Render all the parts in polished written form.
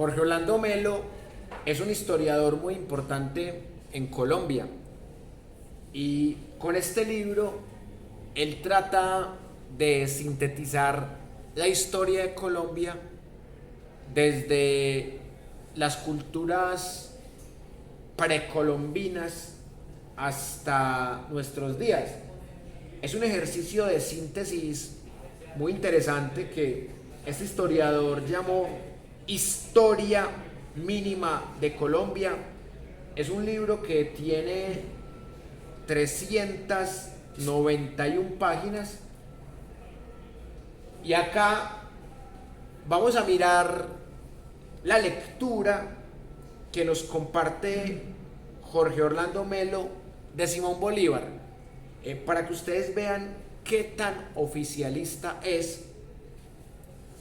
Jorge Orlando Melo es un historiador muy importante en Colombia y con este libro él trata de sintetizar la historia de Colombia desde las culturas precolombinas hasta nuestros días. Es un ejercicio de síntesis muy interesante que este historiador llamó Historia Mínima de Colombia. Es un libro que tiene 391 páginas y acá vamos a mirar la lectura que nos comparte Jorge Orlando Melo de Simón Bolívar, para que ustedes vean qué tan oficialista es.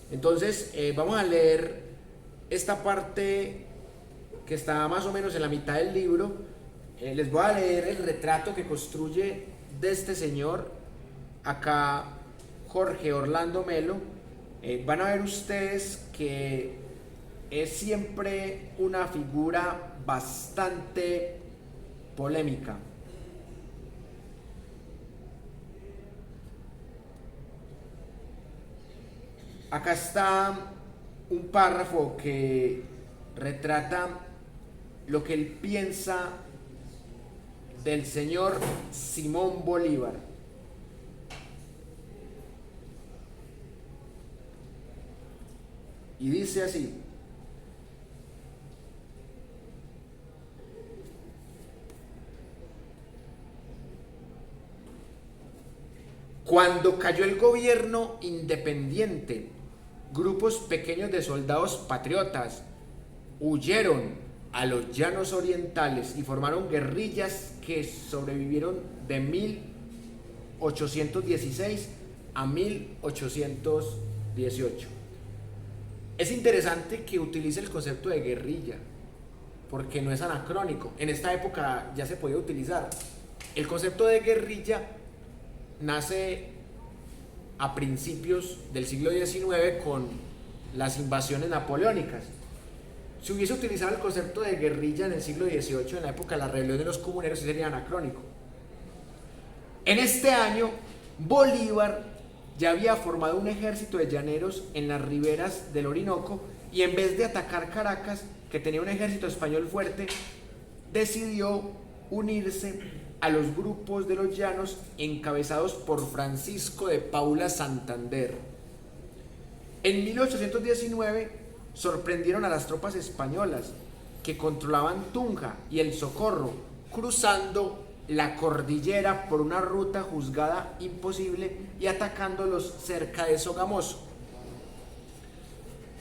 Entonces vamos a leer esta parte que está más o menos en la mitad del libro. Les voy a leer el retrato que construye de este señor acá Jorge Orlando Melo. Van a ver ustedes que es siempre una figura bastante polémica. Acá está un párrafo que retrata lo que él piensa del señor Simón Bolívar. Y dice así: cuando cayó el gobierno independiente, grupos pequeños de soldados patriotas huyeron a los llanos orientales y formaron guerrillas que sobrevivieron de 1816 a 1818. Es interesante que utilice el concepto de guerrilla, porque no es anacrónico. En esta época ya se podía utilizar. El concepto de guerrilla nace a principios del siglo XIX con las invasiones napoleónicas. Si hubiese utilizado el concepto de guerrilla en el siglo XVIII, en la época de la rebelión de los comuneros, sí sería anacrónico. En este año, Bolívar ya había formado un ejército de llaneros en las riberas del Orinoco y en vez de atacar Caracas, que tenía un ejército español fuerte, decidió unirse a los grupos de los llanos encabezados por Francisco de Paula Santander. En 1819 sorprendieron a las tropas españolas que controlaban Tunja y El Socorro, cruzando la cordillera por una ruta juzgada imposible y atacándolos cerca de Sogamoso.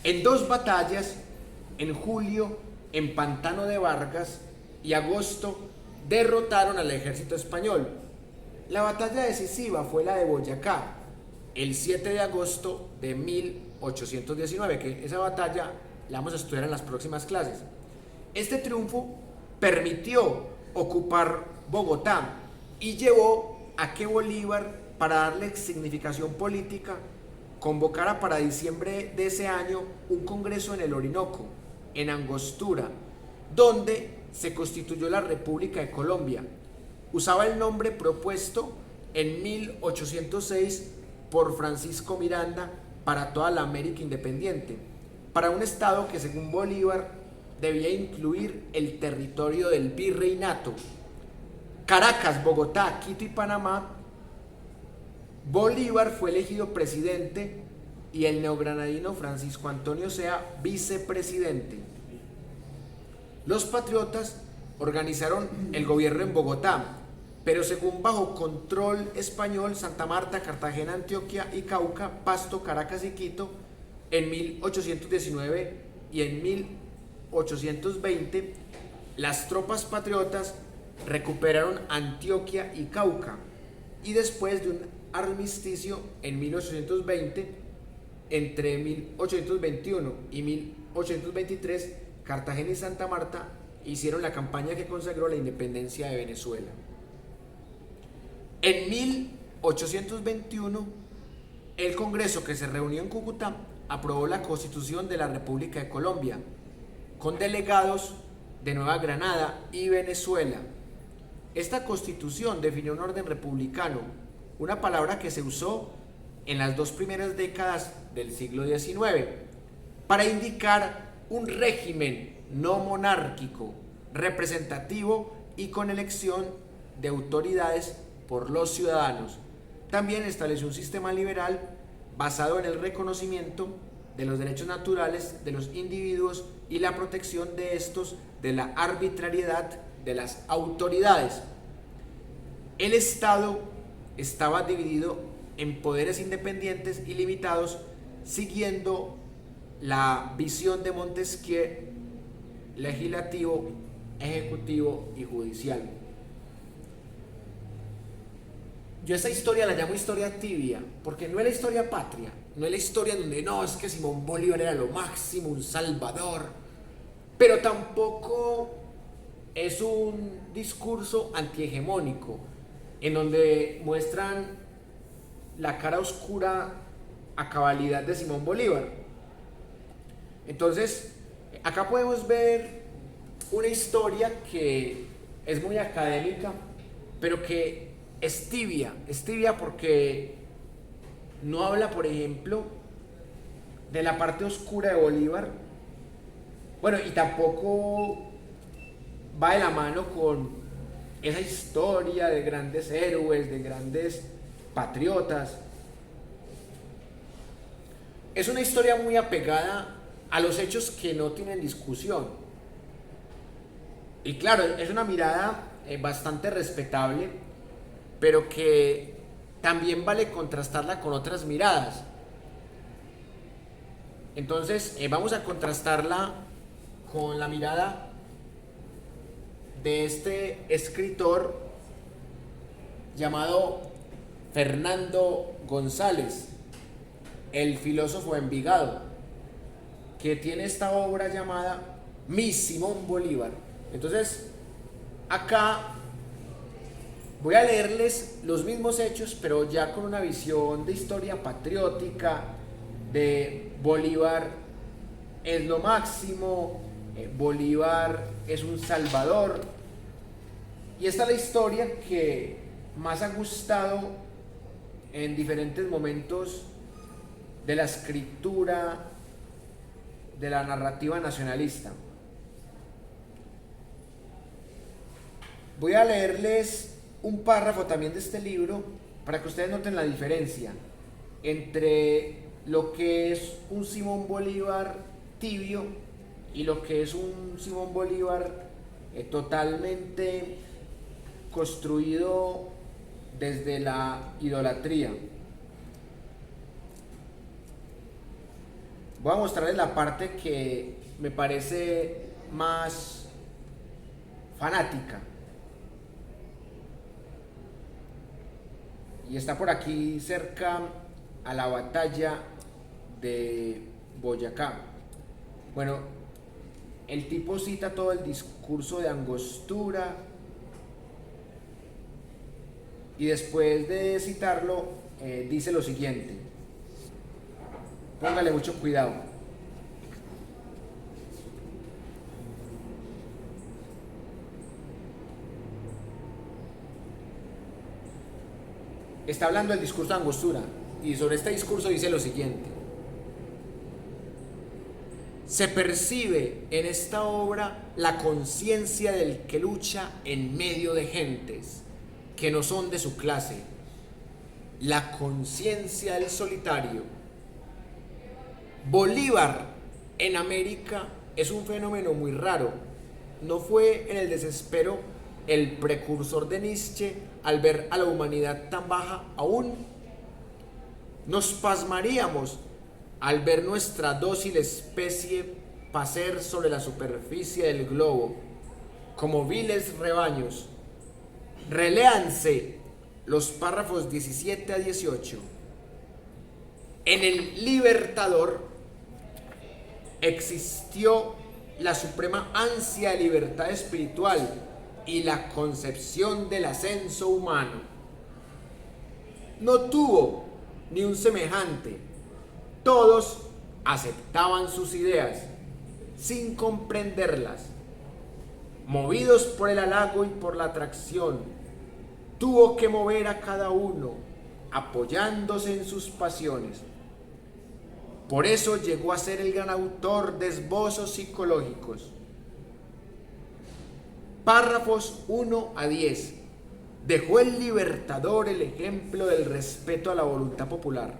En dos batallas, en julio en Pantano de Vargas y agosto, derrotaron al ejército español. La batalla decisiva fue la de Boyacá, el 7 de agosto de 1819, que esa batalla la vamos a estudiar en las próximas clases. Este triunfo permitió ocupar Bogotá y llevó a que Bolívar, para darle significación política, convocara para diciembre de ese año un congreso en el Orinoco, en Angostura, donde se constituyó la República de Colombia. Usaba el nombre propuesto en 1806 por Francisco Miranda para toda la América independiente, para un estado que según Bolívar debía incluir el territorio del virreinato. Caracas, Bogotá, Quito y Panamá. Bolívar fue elegido presidente y el neogranadino Francisco Antonio Sea vicepresidente. Los patriotas organizaron el gobierno en Bogotá, pero según bajo control español, Santa Marta, Cartagena, Antioquia y Cauca, Pasto, Caracas y Quito, en 1819 y en 1820, las tropas patriotas recuperaron Antioquia y Cauca, y después de un armisticio en 1820, entre 1821 y 1823, Cartagena y Santa Marta hicieron la campaña que consagró la independencia de Venezuela. En 1821, el Congreso, que se reunió en Cúcuta, aprobó la Constitución de la República de Colombia, con delegados de Nueva Granada y Venezuela. Esta constitución definió un orden republicano, una palabra que se usó en las 2 primeras décadas del siglo XIX para indicar un régimen no monárquico, representativo y con elección de autoridades por los ciudadanos. También estableció un sistema liberal basado en el reconocimiento de los derechos naturales de los individuos y la protección de estos de la arbitrariedad de las autoridades. El Estado estaba dividido en poderes independientes y limitados, siguiendo la visión de Montesquieu: legislativo, ejecutivo y judicial. Yo esta historia la llamo historia tibia, porque no es la historia patria, no es la historia donde no, es que Simón Bolívar era lo máximo, un salvador, pero tampoco es un discurso antihegemónico, en donde muestran la cara oscura a cabalidad de Simón Bolívar. Entonces, acá podemos ver una historia que es muy académica, pero que es tibia porque no habla, por ejemplo, de la parte oscura de Bolívar, bueno, y tampoco va de la mano con esa historia de grandes héroes, de grandes patriotas. Es una historia muy apegada a los hechos que no tienen discusión. Y claro, es una mirada bastante respetable, pero que también vale contrastarla con otras miradas. Entonces, vamos a contrastarla con la mirada de este escritor llamado Fernando González, el filósofo de Envigado, que tiene esta obra llamada Mi Simón Bolívar. Entonces, acá voy a leerles los mismos hechos, pero ya con una visión de historia patriótica, de Bolívar es lo máximo, Bolívar es un salvador. Y esta es la historia que más ha gustado en diferentes momentos de la escritura, de la narrativa nacionalista. Voy a leerles un párrafo también de este libro para que ustedes noten la diferencia entre lo que es un Simón Bolívar tibio y lo que es un Simón Bolívar totalmente construido desde la idolatría. Voy a mostrarles la parte que me parece más fanática. Y está por aquí cerca a la batalla de Boyacá. Bueno, el tipo cita todo el discurso de Angostura y después de citarlo dice lo siguiente. Póngale mucho cuidado. Está hablando del discurso de Angostura y sobre este discurso dice lo siguiente: se percibe en esta obra la conciencia del que lucha en medio de gentes que no son de su clase, la conciencia del solitario. Bolívar en América es un fenómeno muy raro. No fue en el desespero el precursor de Nietzsche al ver a la humanidad tan baja aún. Nos pasmaríamos al ver nuestra dócil especie pasear sobre la superficie del globo como viles rebaños. Reléanse los párrafos 17 a 18. En el Libertador existió la suprema ansia de libertad espiritual y la concepción del ascenso humano. No tuvo ni un semejante. Todos aceptaban sus ideas. sin comprenderlas, movidos por el halago y por la atracción, tuvo que mover a cada uno, apoyándose en sus pasiones. Por eso llegó a ser el gran autor de esbozos psicológicos. Párrafos 1 a 10. Dejó el Libertador el ejemplo del respeto a la voluntad popular.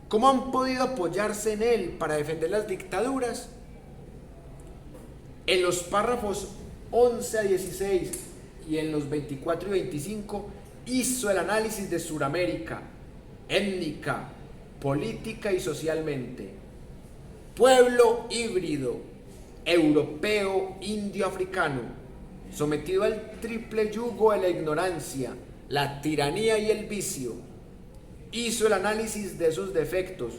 ¿Cómo han podido apoyarse en él para defender las dictaduras? En los párrafos 11 a 16 y en los 24 y 25 hizo el análisis de Suramérica, étnica, política y socialmente. Pueblo híbrido, europeo, indio, africano, sometido al triple yugo de la ignorancia, la tiranía y el vicio. Hizo el análisis de esos defectos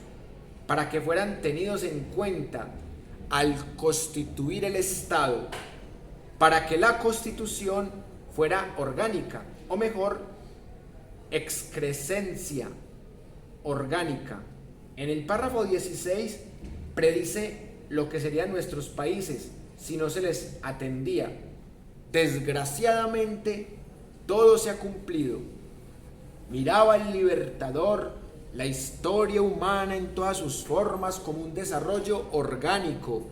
para que fueran tenidos en cuenta al constituir el Estado, para que la Constitución fuera orgánica, o mejor, excrescencia orgánica. En el párrafo 16 predice lo que serían nuestros países si no se les atendía. Desgraciadamente, todo se ha cumplido. Miraba el Libertador la historia humana en todas sus formas como un desarrollo orgánico.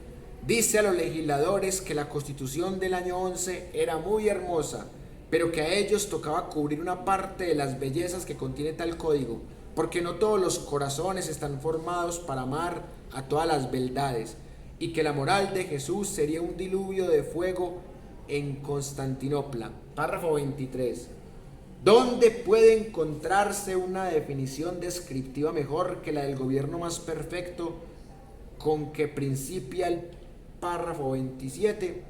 Dice a los legisladores que la Constitución del año 11 era muy hermosa, pero que a ellos tocaba cubrir una parte de las bellezas que contiene tal código, porque no todos los corazones están formados para amar a todas las beldades, y que la moral de Jesús sería un diluvio de fuego en Constantinopla. Párrafo 23. ¿Dónde puede encontrarse una definición descriptiva mejor que la del gobierno más perfecto con que principia el párrafo 27?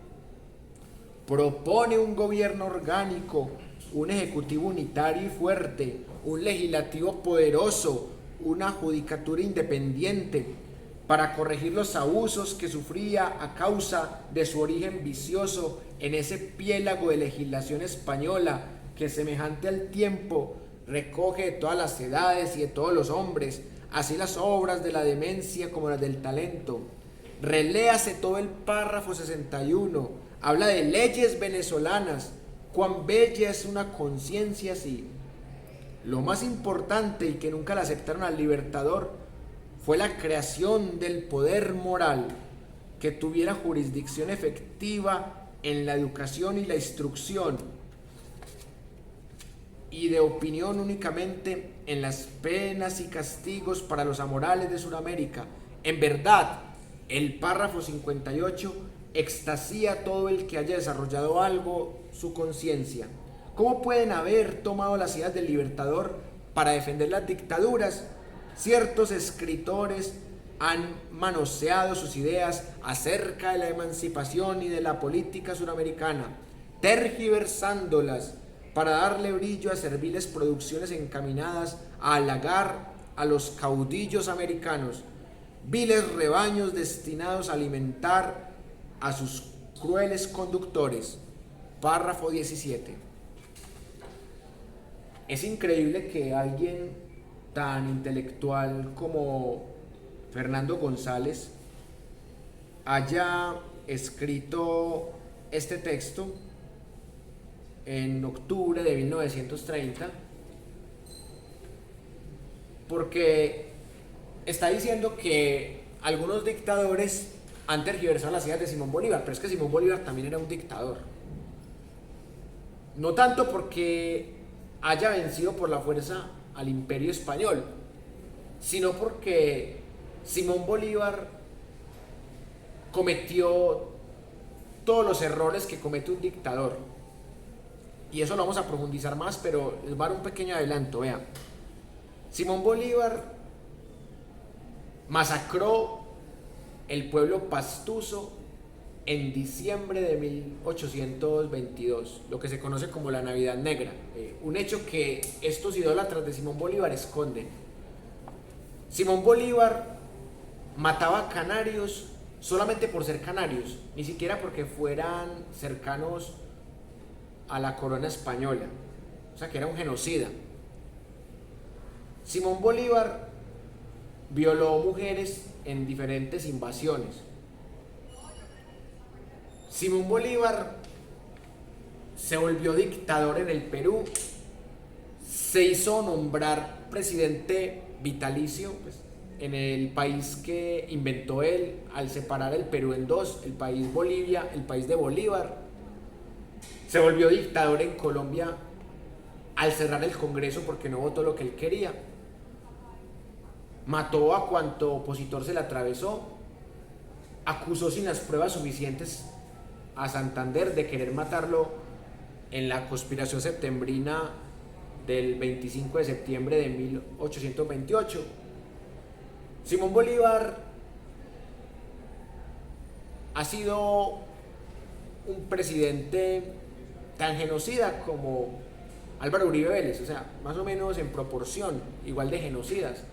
Propone un gobierno orgánico, un ejecutivo unitario y fuerte, un legislativo poderoso, una judicatura independiente, para corregir los abusos que sufría a causa de su origen vicioso en ese piélago de legislación española que, semejante al tiempo, recoge de todas las edades y de todos los hombres, así las obras de la demencia como las del talento. Reléase todo el párrafo 61, habla de leyes venezolanas, cuán bella es una conciencia así. Lo más importante, y que nunca le aceptaron al Libertador, fue la creación del poder moral que tuviera jurisdicción efectiva en la educación y la instrucción, y de opinión únicamente en las penas y castigos para los amorales de Sudamérica. En verdad, el párrafo 58 extasía a todo el que haya desarrollado algo su conciencia. ¿Cómo pueden haber tomado las ideas del Libertador para defender las dictaduras? Ciertos escritores han manoseado sus ideas acerca de la emancipación y de la política suramericana, tergiversándolas para darle brillo a serviles producciones encaminadas a halagar a los caudillos americanos, viles rebaños destinados a alimentar a sus crueles conductores. Párrafo 17. Es increíble que alguien tan intelectual como Fernando González haya escrito este texto en octubre de 1930, porque está diciendo que algunos dictadores han tergiversado las ideas de Simón Bolívar, pero es que Simón Bolívar también era un dictador. No tanto porque haya vencido por la fuerza al Imperio Español, sino porque Simón Bolívar cometió todos los errores que comete un dictador. Y eso lo vamos a profundizar más, pero les voy a dar un pequeño adelanto. Vean, Simón Bolívar masacró el pueblo pastuso en diciembre de 1822, lo que se conoce como la Navidad Negra, un hecho que estos idólatras de Simón Bolívar esconden. Simón Bolívar mataba canarios solamente por ser canarios, ni siquiera porque fueran cercanos a la corona española, o sea que era un genocida. Simón Bolívar violó mujeres en diferentes invasiones. Simón Bolívar se volvió dictador en el Perú, se hizo nombrar presidente vitalicio, pues, en el país que inventó él al separar el Perú en dos, el país Bolivia, el país de Bolívar. Se volvió dictador en Colombia al cerrar el Congreso porque no votó lo que él quería. Mató a cuanto opositor se le atravesó, acusó sin las pruebas suficientes a Santander de querer matarlo en la conspiración septembrina del 25 de septiembre de 1828. Simón Bolívar ha sido un presidente tan genocida como Álvaro Uribe Vélez, o sea, más o menos en proporción, igual de genocidas.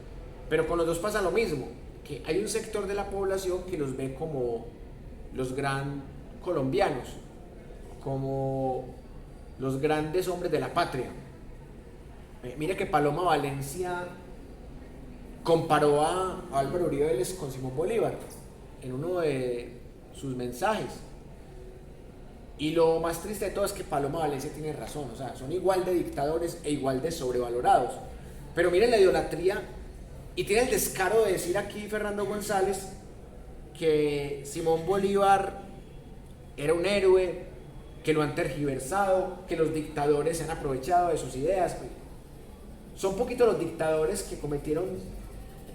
Pero con los dos pasa lo mismo, que hay un sector de la población que los ve como los gran colombianos, como los grandes hombres de la patria. Mire que Paloma Valencia comparó a Álvaro Uribe Vélez con Simón Bolívar en uno de sus mensajes. Y lo más triste de todo es que Paloma Valencia tiene razón, o sea, son igual de dictadores e igual de sobrevalorados. Pero miren la idolatría, y tiene el descaro de decir aquí Fernando González que Simón Bolívar era un héroe, que lo han tergiversado, que los dictadores se han aprovechado de sus ideas. Son poquitos los dictadores que cometieron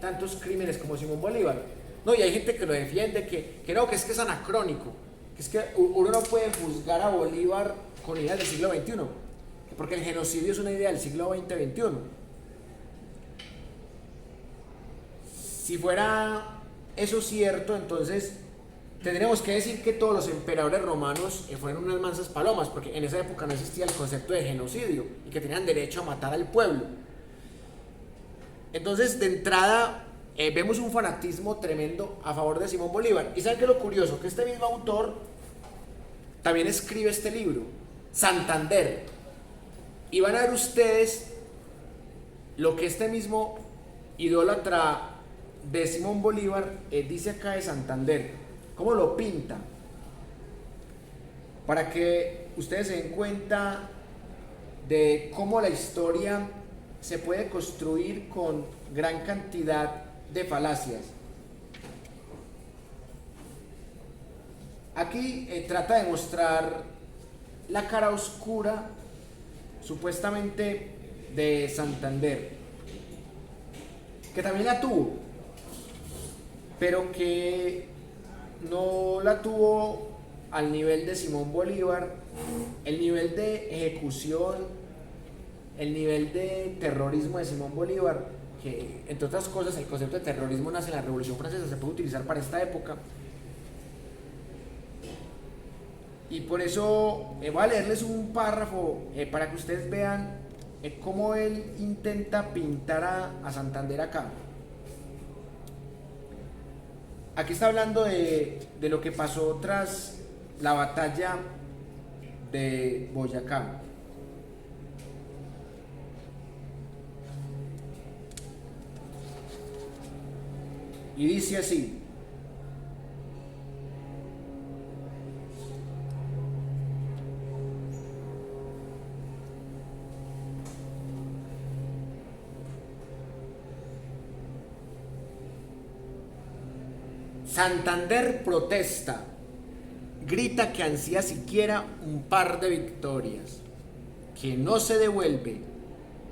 tantos crímenes como Simón Bolívar. No, y hay gente que lo defiende, que no, que es anacrónico, que es que uno no puede juzgar a Bolívar con ideas del siglo XXI, porque el genocidio es una idea del siglo XX-XXI. Si fuera eso cierto, entonces tendríamos que decir que todos los emperadores romanos fueron unas mansas palomas, porque en esa época no existía el concepto de genocidio y que tenían derecho a matar al pueblo. Entonces, de entrada, vemos un fanatismo tremendo a favor de Simón Bolívar. ¿Y saben qué es lo curioso? Que este mismo autor también escribe este libro, Santander. Y van a ver ustedes lo que este mismo idólatra de Simón Bolívar dice acá de Santander, cómo lo pinta, para que ustedes se den cuenta de cómo la historia se puede construir con gran cantidad de falacias. Aquí trata de mostrar la cara oscura, supuestamente, de Santander, que también la tuvo, pero que no la tuvo al nivel de Simón Bolívar, el nivel de ejecución, el nivel de terrorismo de Simón Bolívar, que entre otras cosas el concepto de terrorismo nace en la Revolución Francesa, se puede utilizar para esta época. Y por eso voy a leerles un párrafo para que ustedes vean cómo él intenta pintar a Santander acá. Aquí está hablando de lo que pasó tras la batalla de Boyacá. Y dice así: Santander protesta, grita que ansía siquiera un par de victorias, que no se devuelve.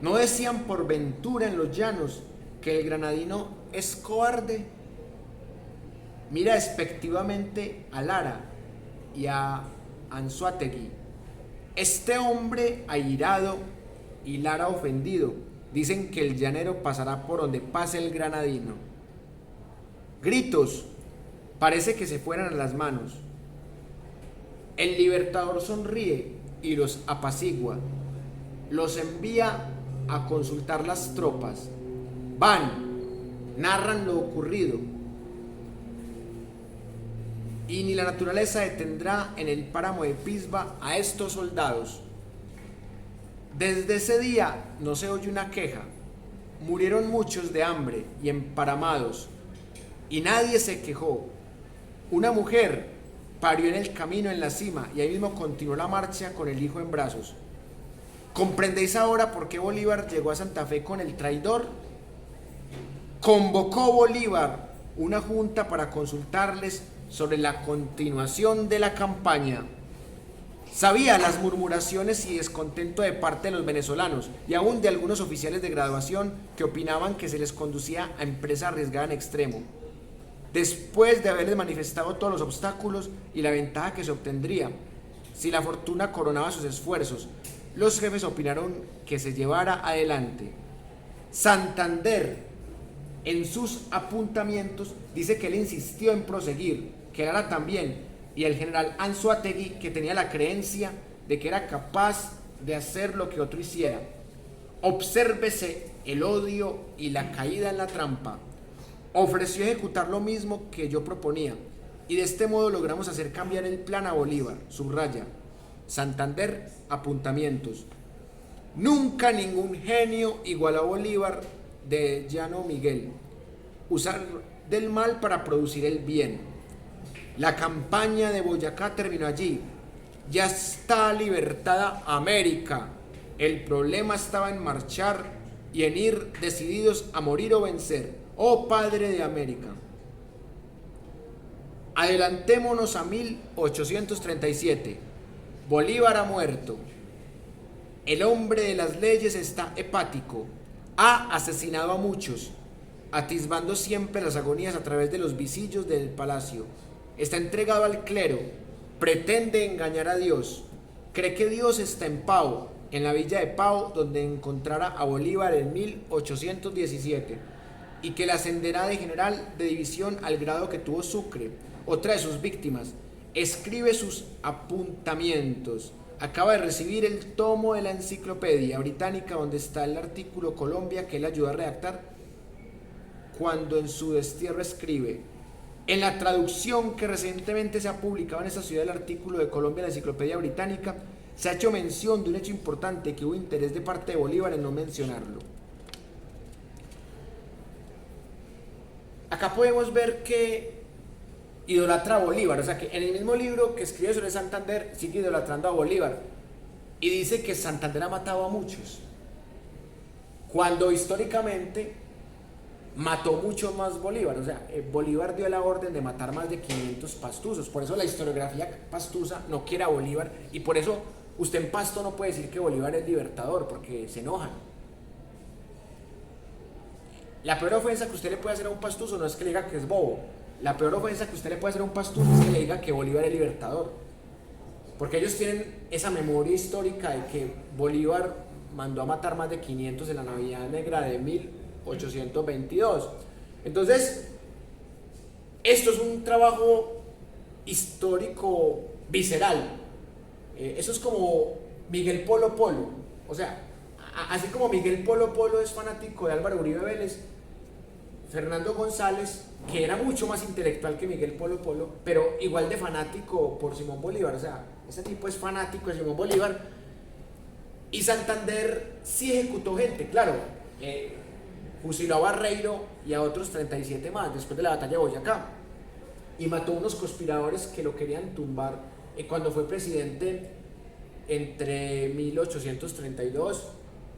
¿No decían por ventura en los llanos que el granadino es cobarde? Mira despectivamente a Lara y a Anzoátegui. Este hombre airado y Lara ofendido dicen que el llanero pasará por donde pase el granadino. Gritos, parece que se fueran a las manos. El libertador sonríe y los apacigua. Los envía a consultar las tropas. Van, narran lo ocurrido. Y ni la naturaleza detendrá en el páramo de Pisba a estos soldados. Desde ese día no se oye una queja. Murieron muchos de hambre y emparamados, y nadie se quejó. Una mujer parió en el camino en la cima y ahí mismo continuó la marcha con el hijo en brazos. ¿Comprendéis ahora por qué Bolívar llegó a Santa Fe con el traidor? Convocó Bolívar una junta para consultarles sobre la continuación de la campaña. Sabía las murmuraciones y descontento de parte de los venezolanos y aún de algunos oficiales de graduación que opinaban que se les conducía a empresa arriesgada en extremo. Después de haberles manifestado todos los obstáculos y la ventaja que se obtendría si la fortuna coronaba sus esfuerzos, los jefes opinaron que se llevara adelante. Santander, en sus apuntamientos, dice que él insistió en proseguir, que Lara también, y el general Anzoátegui, que tenía la creencia de que era capaz de hacer lo que otro hiciera. Obsérvese el odio y la caída en la trampa. Ofreció ejecutar lo mismo que yo proponía, y de este modo logramos hacer cambiar el plan a Bolívar. Subraya: Santander, apuntamientos. Nunca ningún genio igualó a Bolívar de Llano Miguel. Usar del mal para producir el bien. La campaña de Boyacá terminó allí. Ya está libertada América. El problema estaba en marchar y en ir decididos a morir o vencer. Oh Padre de América. Adelantémonos a 1837. Bolívar ha muerto. El hombre de las leyes está hepático. Ha asesinado a muchos, atisbando siempre las agonías a través de los visillos del palacio. Está entregado al clero, pretende engañar a Dios, cree que Dios está en Pau, en la villa de Pau, donde encontrará a Bolívar en 1817, y que le ascenderá de general de división al grado que tuvo Sucre, otra de sus víctimas. Escribe sus apuntamientos. Acaba de recibir el tomo de la enciclopedia británica donde está el artículo Colombia que él ayudó a redactar, cuando en su destierro escribe: en la traducción que recientemente se ha publicado en esta ciudad del artículo de Colombia en la enciclopedia británica, se ha hecho mención de un hecho importante que hubo interés de parte de Bolívar en no mencionarlo. Acá podemos ver que idolatra a Bolívar, o sea que en el mismo libro que escribe sobre Santander sigue idolatrando a Bolívar y dice que Santander ha matado a muchos, cuando históricamente mató mucho más Bolívar. O sea, Bolívar dio la orden de matar más de 500 pastuzos. Por eso la historiografía pastusa no quiere a Bolívar, y por eso usted en Pasto no puede decir que Bolívar es libertador, porque se enojan. La peor ofensa que usted le puede hacer a un pastuso no es que le diga que es bobo. La peor ofensa que usted le puede hacer a un pastuso es que le diga que Bolívar es libertador, porque ellos tienen esa memoria histórica de que Bolívar mandó a matar más de 500 en la Navidad Negra de 1822. Entonces, esto es un trabajo histórico visceral. Eso es como Miguel Polo Polo. O sea, así como Miguel Polo Polo es fanático de Álvaro Uribe Vélez, Fernando González, que era mucho más intelectual que Miguel Polo Polo, pero igual de fanático por Simón Bolívar. O sea, ese tipo es fanático de Simón Bolívar. Y Santander sí ejecutó gente, claro. Fusiló a Barreiro y a otros 37 más después de la batalla de Boyacá, y mató a unos conspiradores que lo querían tumbar cuando fue presidente entre 1832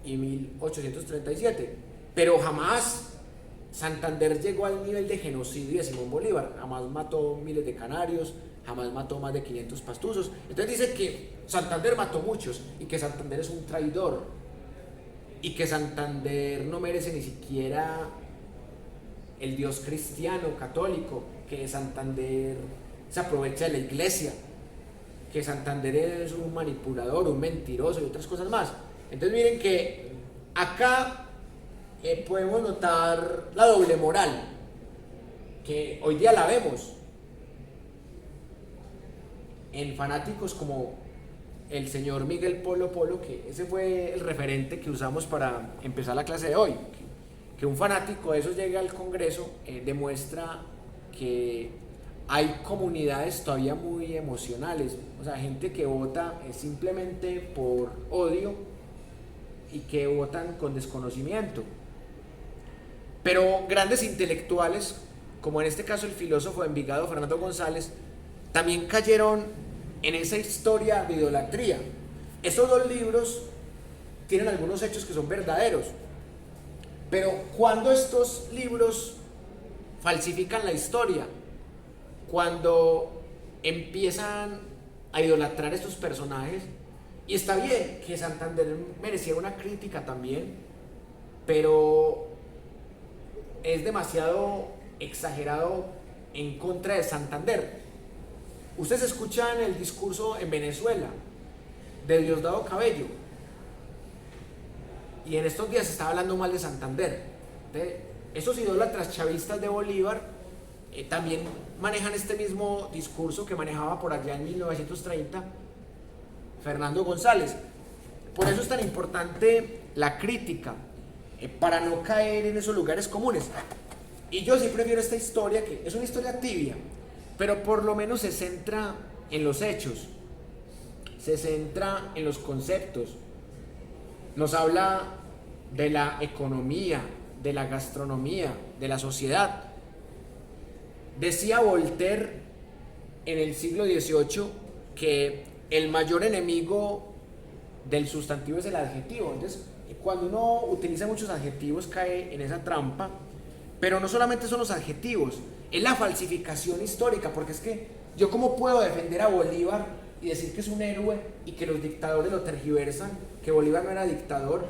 y 1837. Pero jamás Santander llegó al nivel de genocidio de Simón Bolívar. Jamás mató miles de canarios, jamás mató más de 500 pastuzos. Entonces dice que Santander mató muchos y que Santander es un traidor y que Santander no merece ni siquiera el Dios cristiano, católico, que Santander se aprovecha de la iglesia, que Santander es un manipulador, un mentiroso y otras cosas más. Entonces miren que acá podemos notar la doble moral, que hoy día la vemos en fanáticos como el señor Miguel Polo Polo, que ese fue el referente que usamos para empezar la clase de hoy. Que un fanático de esos llegue al Congreso demuestra que hay comunidades todavía muy emocionales, o sea, gente que vota simplemente por odio y que votan con desconocimiento. Pero grandes intelectuales, como en este caso el filósofo de Envigado Fernando González, también cayeron en esa historia de idolatría. Estos dos libros tienen algunos hechos que son verdaderos, pero cuando estos libros falsifican la historia, cuando empiezan a idolatrar a estos personajes, y está bien que Santander merecía una crítica también, pero es demasiado exagerado en contra de Santander. Ustedes escuchan el discurso en Venezuela de Diosdado Cabello, y en estos días se está hablando mal de Santander. Estos idólatras chavistas de Bolívar también manejan este mismo discurso que manejaba por allá en 1930 Fernando González. Por eso es tan importante la crítica, para no caer en esos lugares comunes. Y yo sí prefiero esta historia, que es una historia tibia, pero por lo menos se centra en los hechos, se centra en los conceptos, nos habla de la economía, de la gastronomía, de la sociedad. Decía Voltaire en el siglo XVIII que el mayor enemigo del sustantivo es el adjetivo. Entonces, cuando uno utiliza muchos adjetivos cae en esa trampa, pero no solamente son los adjetivos, es la falsificación histórica, porque es que yo cómo puedo defender a Bolívar y decir que es un héroe y que los dictadores lo tergiversan, que Bolívar no era dictador,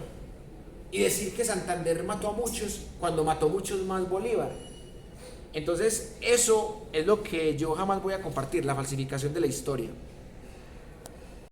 y decir que Santander mató a muchos cuando mató muchos más Bolívar. Entonces eso es lo que yo jamás voy a compartir, la falsificación de la historia.